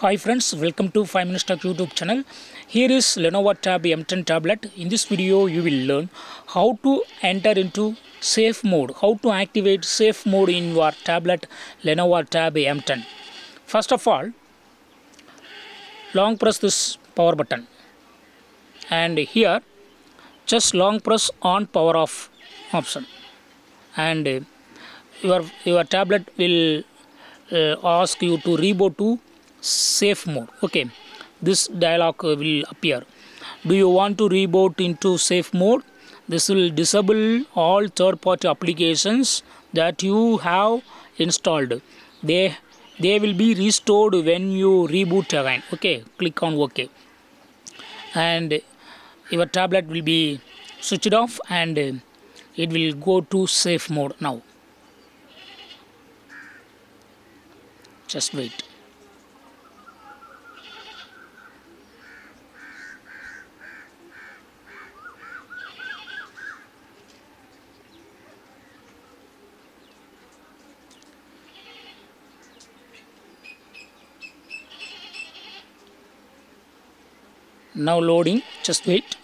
Hi friends, welcome to 5 Minutes Tech YouTube channel. Here is Lenovo Tab M10 tablet. In this video, you will learn how to enter into safe mode, how to activate safe mode in your tablet Lenovo Tab M10. First of all, long press this power button, and here just long press on power off option, and your tablet will ask you to reboot to safe mode. Okay, this dialog will appear. Do you want to reboot into safe mode? This will disable all third-party applications that you have installed. They will be restored when you reboot again. Okay, click on OK, and your tablet will be switched off and it will go to safe mode now. Just wait. Now loading, just wait.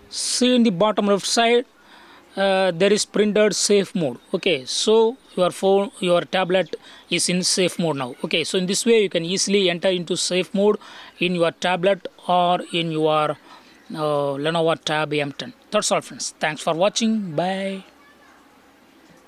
See in the bottom left side, there is printed safe mode. Okay, so your tablet is in safe mode now. Okay, so in this way you can easily enter into safe mode in your tablet or in your Lenovo Tab M10. That's all friends. Thanks for watching. Bye.